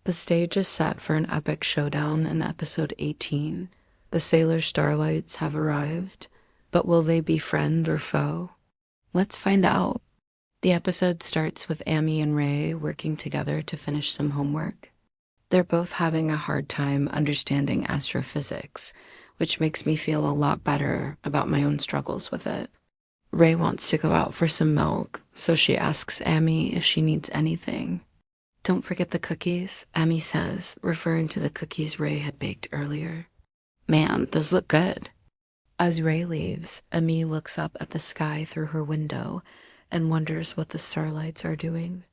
The stage is set for an epic showdown in episode 18. The sailor Starlights have arrived, but will they be friend or foe? Let's find out. The episode starts with Amy and Ray working together to finish some homework. They're both having a hard time understanding astrophysics, which makes me feel a lot better about my own struggles with it. Ray wants to go out for some milk, so she asks Amy if she needs anything. "Don't forget the cookies," Amy says, referring to the cookies Ray had baked earlier. "Man, those look good." As Ray leaves, Amy looks up at the sky through her window and wonders what the Starlights are doing.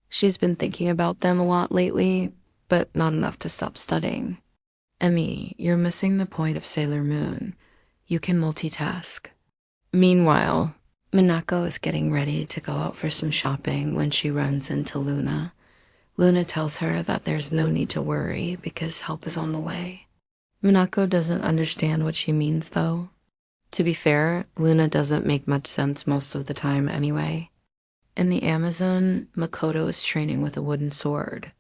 She's been thinking about them a lot lately, but not enough to stop studying. "Amy, you're missing the point of Sailor Moon. You can multitask." Meanwhile, Minako is getting ready to go out for some shopping when she runs into Luna. Luna tells her that there's no need to worry because help is on the way. Minako doesn't understand what she means, though. To be fair, Luna doesn't make much sense most of the time anyway. In the Amazon, Makoto is training with a wooden sword.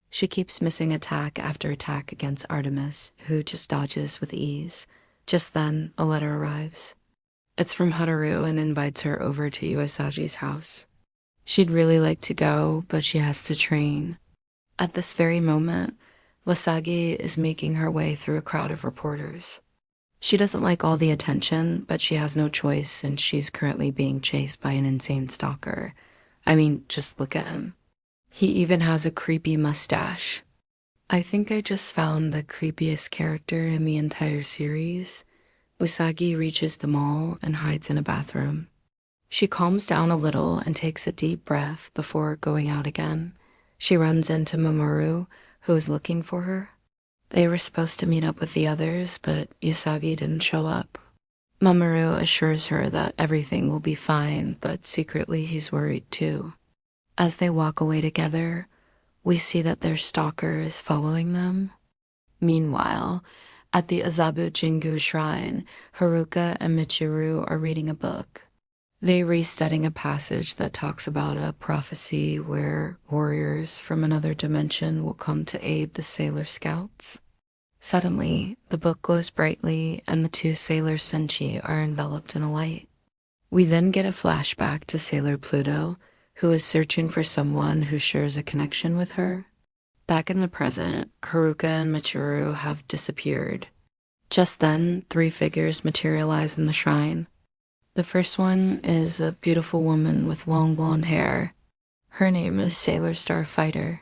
She keeps missing attack after attack against Artemis, who just dodges with ease. Just then, a letter arrives. It's from Hataru and invites her over to Uesagi's house. She'd really like to go, but she has to train. At this very moment, Wasagi is making her way through a crowd of reporters. She doesn't like all the attention, but she has no choice since she's currently being chased by an insane stalker. I mean, just look at him. He even has a creepy mustache. I think I just found the creepiest character in the entire series. Usagi reaches the mall and hides in a bathroom. She calms down a little and takes a deep breath before going out again. She runs into Mamoru, who is looking for her. They were supposed to meet up with the others, but Usagi didn't show up. Mamoru assures her that everything will be fine, but secretly he's worried too. As they walk away together, we see that their stalker is following them. Meanwhile, at the Azabu Jingu shrine, Haruka and Michiru are reading a book. They restudying a passage that talks about a prophecy where warriors from another dimension will come to aid the Sailor Scouts. Suddenly, the book glows brightly and the two Sailor Senshi are enveloped in a light. We then get a flashback to Sailor Pluto, who is searching for someone who shares a connection with her. Back in the present, Haruka and Michiru have disappeared. Just then, three figures materialize in the shrine. The first one is a beautiful woman with long blonde hair. Her name is Sailor Starfighter.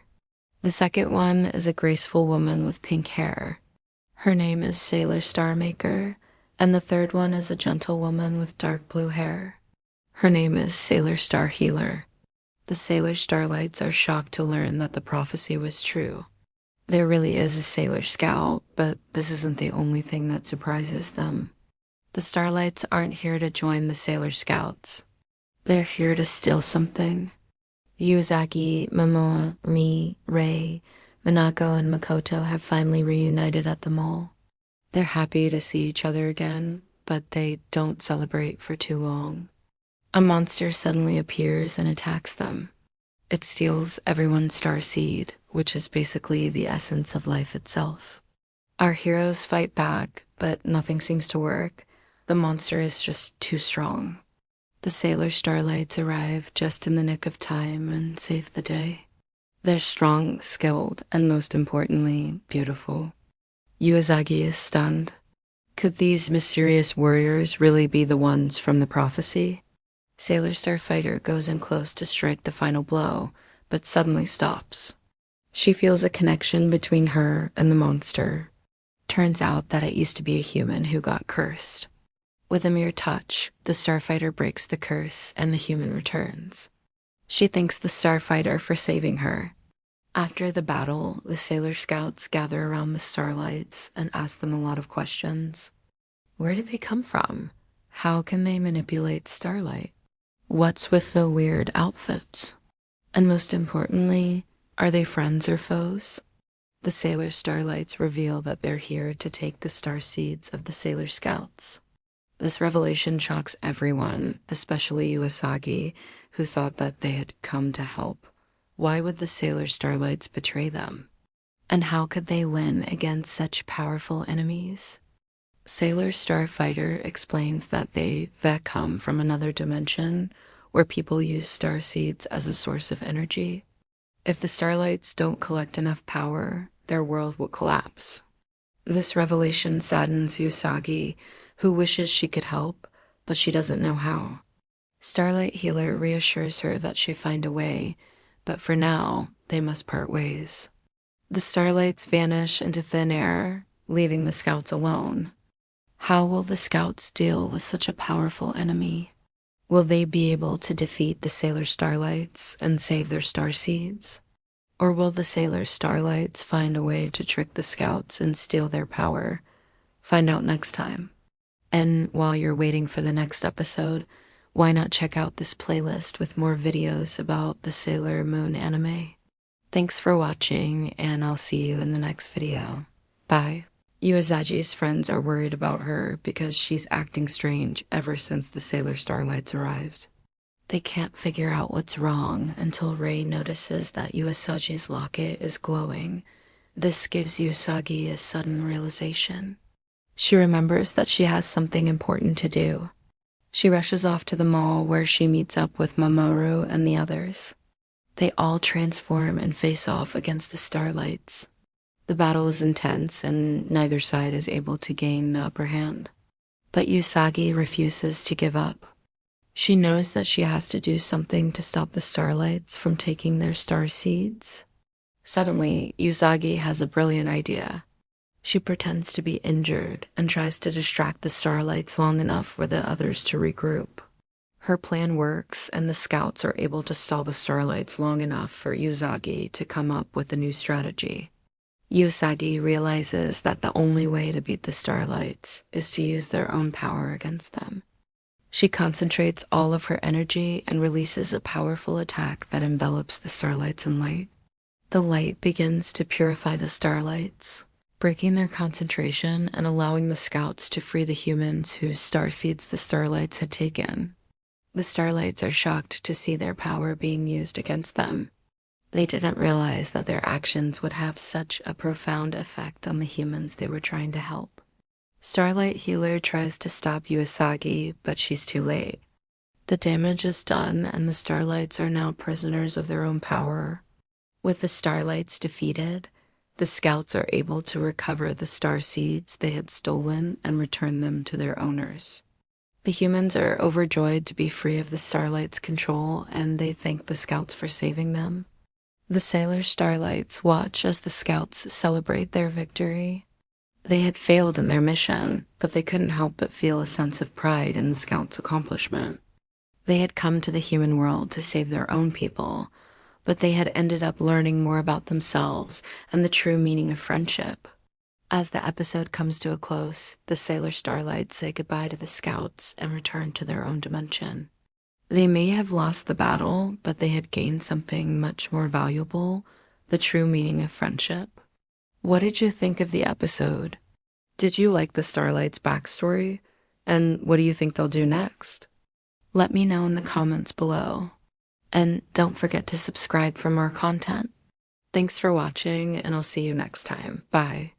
The second one is a graceful woman with pink hair. Her name is Sailor Starmaker. And the third one is a gentle woman with dark blue hair. Her name is Sailor Star Healer. The Sailor Starlights are shocked to learn that the prophecy was true. There really is a Sailor Scout, but this isn't the only thing that surprises them. The Starlights aren't here to join the Sailor Scouts. They're here to steal something. Yuuzaki, Momoa, me, Rei, Minako, and Makoto have finally reunited at the mall. They're happy to see each other again, but they don't celebrate for too long. A monster suddenly appears and attacks them. It steals everyone's star seed, which is basically the essence of life itself. Our heroes fight back, but nothing seems to work. The monster is just too strong. The Sailor Starlights arrive just in the nick of time and save the day. They're strong, skilled, and most importantly, beautiful. Uezagi is stunned. Could these mysterious warriors really be the ones from the prophecy? Sailor Starfighter goes in close to strike the final blow, but suddenly stops. She feels a connection between her and the monster. Turns out that it used to be a human who got cursed. With a mere touch, the Starfighter breaks the curse and the human returns. She thanks the Starfighter for saving her. After the battle, the Sailor Scouts gather around the Starlights and ask them a lot of questions. Where did they come from? How can they manipulate Starlight? What's with the weird outfits? And most importantly, are they friends or foes? The Sailor Starlights reveal that they're here to take the star seeds of the Sailor Scouts. This revelation shocks everyone, especially Uesagi, who thought that they had come to help. Why would the Sailor Starlights betray them? And how could they win against such powerful enemies? Sailor Starfighter explains that they come from another dimension where people use star seeds as a source of energy. If the Starlights don't collect enough power, their world will collapse. This revelation saddens Usagi, who wishes she could help, but she doesn't know how. Starlight Healer reassures her that she'll find a way, but for now, they must part ways. The Starlights vanish into thin air, leaving the scouts alone. How will the scouts deal with such a powerful enemy? Will they be able to defeat the Sailor Starlights and save their star seeds? Or will the Sailor Starlights find a way to trick the scouts and steal their power? Find out next time. And while you're waiting for the next episode, why not check out this playlist with more videos about the Sailor Moon anime? Thanks for watching, and I'll see you in the next video. Bye. Uesagi's friends are worried about her because she's acting strange ever since the Sailor Starlights arrived. They can't figure out what's wrong until Rei notices that Uesagi's locket is glowing. This gives Uesagi a sudden realization. She remembers that she has something important to do. She rushes off to the mall where she meets up with Mamoru and the others. They all transform and face off against the Starlights. The battle is intense and neither side is able to gain the upper hand. But Usagi refuses to give up. She knows that she has to do something to stop the Starlights from taking their star seeds. Suddenly, Usagi has a brilliant idea. She pretends to be injured and tries to distract the Starlights long enough for the others to regroup. Her plan works, and the scouts are able to stall the Starlights long enough for Usagi to come up with a new strategy. Usagi realizes that the only way to beat the Starlights is to use their own power against them. She concentrates all of her energy and releases a powerful attack that envelops the Starlights in light. The light begins to purify the Starlights, breaking their concentration and allowing the scouts to free the humans whose star seeds the Starlights had taken. The Starlights are shocked to see their power being used against them. They didn't realize that their actions would have such a profound effect on the humans they were trying to help. Starlight Healer tries to stop Uesagi, but she's too late. The damage is done, and the Starlights are now prisoners of their own power. With the Starlights defeated, the scouts are able to recover the star seeds they had stolen and return them to their owners. The humans are overjoyed to be free of the Starlights' control, and they thank the scouts for saving them. The Sailor Starlights watch as the scouts celebrate their victory. They had failed in their mission, but they couldn't help but feel a sense of pride in the scouts' accomplishment. They had come to the human world to save their own people, but they had ended up learning more about themselves and the true meaning of friendship. As the episode comes to a close, the Sailor Starlights say goodbye to the scouts and return to their own dimension. They may have lost the battle, but they had gained something much more valuable, the true meaning of friendship. What did you think of the episode? Did you like the Starlights' backstory? And what do you think they'll do next? Let me know in the comments below. And don't forget to subscribe for more content. Thanks for watching, and I'll see you next time. Bye.